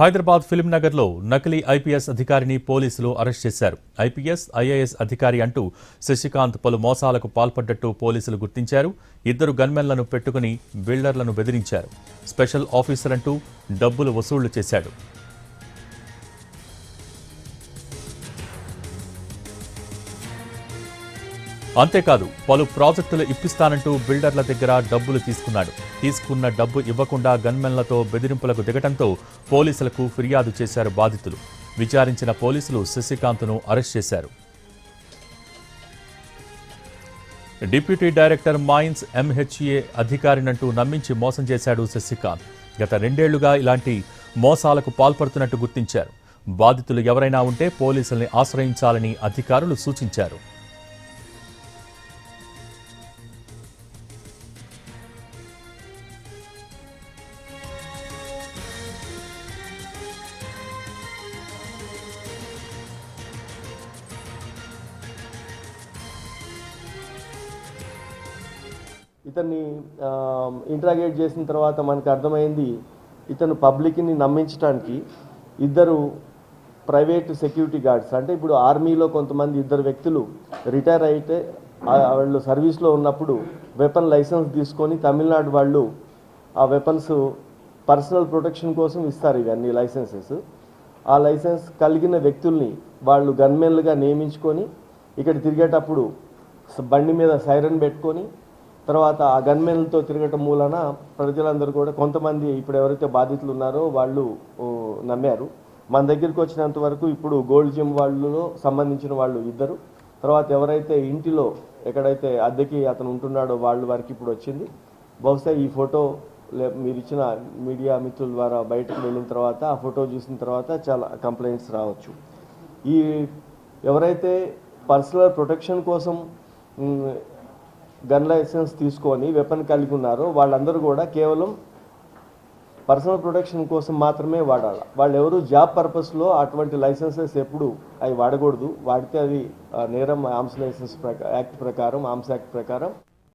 Hyderabad film నగర్లో నకిలీ IPS అధికారిని పోలీసులు అరెస్ట్ చేశారు. ఐపీఎస్, ఐఏఎస్ అధికారి అంటూ శశికాంత్ పలు మోసాలకు పాల్పడ్డట్టు పోలీసులు గుర్తించారు. ఇద్దరు గన్మెన్లను పెట్టుకుని బిల్డర్లను బెదిరించారు. స్పెషల్ ఆఫీసర్ అంటూ డబ్బులు వసూళ్లు చేశాడు. అంతేకాదు పలు ప్రాజెక్టులు ఇప్పిస్తానంటూ బిల్డర్ల దగ్గర డబ్బులు తీసుకున్న డబ్బు ఇవ్వకుండా గన్మెన్లతో బెదిరింపులకు దిగటంతో పోలీసులకు ఫిర్యాదు చేశారు బాధితులు. విచారించిన పోలీసులు శశికాంత్ను అరెస్ట్ చేశారు. డిప్యూటీ డైరెక్టర్ మైన్స్ ఎంహెచ్ఏ అధికారినంటూ నమ్మించి మోసం చేశాడు శశికాంత్. గత 2 ఏళ్లుగా ఇలాంటి మోసాలకు పాల్పడుతున్నట్టు గుర్తించారు. బాధితులు ఎవరైనా ఉంటే పోలీసుల్ని ఆశ్రయించాలని అధికారులు సూచించారు. ఇతన్ని ఇంట్రాగేట్ చేసిన తర్వాత మనకు అర్థమైంది ఇతను పబ్లిక్ని నమ్మించడానికి ఇద్దరు ప్రైవేట్ సెక్యూరిటీ గార్డ్స్, అంటే ఇప్పుడు ఆర్మీలో కొంతమంది ఇద్దరు వ్యక్తులు రిటైర్ అయితే వాళ్ళు సర్వీస్లో ఉన్నప్పుడు వెపన్ లైసెన్స్ తీసుకొని తమిళనాడు వాళ్ళు ఆ వెపన్స్ పర్సనల్ ప్రొటెక్షన్ కోసం ఇస్తారు ఇవన్నీ లైసెన్సెస్. ఆ లైసెన్స్ కలిగిన వ్యక్తుల్ని వాళ్ళు గన్మెన్లుగా నియమించుకొని ఇక్కడ తిరిగేటప్పుడు బండి మీద సైరన్ పెట్టుకొని తర్వాత ఆ గన్మెన్లతో తిరగటం మూలన ప్రజలందరూ కూడా కొంతమంది ఇప్పుడు ఎవరైతే బాధితులు ఉన్నారో వాళ్ళు నమ్మారు. మన దగ్గరికి వచ్చినంత వరకు ఇప్పుడు గోల్డ్ జిమ్ వాళ్ళలో సంబంధించిన వాళ్ళు ఇద్దరు, తర్వాత ఎవరైతే ఇంటిలో ఎక్కడైతే అద్దెకి అతను ఉంటున్నాడో వాళ్ళ వరకు ఇప్పుడు వచ్చింది. బహుశా ఈ ఫోటో మీరు ఇచ్చిన మీడియా మిత్రుల ద్వారా బయటకు వెళ్ళిన తర్వాత ఆ ఫోటో చూసిన తర్వాత చాలా కంప్లైంట్స్ రావచ్చు. ఈ ఎవరైతే పర్సనల్ ప్రొటెక్షన్ కోసం గన్ లైసెన్స్ తీసుకొని వెపన్ కలిగి ఉన్నారో వాళ్ళందరూ కూడా కేవలం పర్సనల్ ప్రొటెక్షన్ కోసం మాత్రమే వాడాలి. వాళ్ళు ఎవరు జాబ్ పర్పస్లో అటువంటి లైసెన్సెస్ ఎప్పుడు అవి వాడకూడదు. వాడితే అది నేరం. ఆర్మ్స్ లైసెన్స్ యాక్ట్ ప్రకారం, ఆర్మ్స్ యాక్ట్ ప్రకారం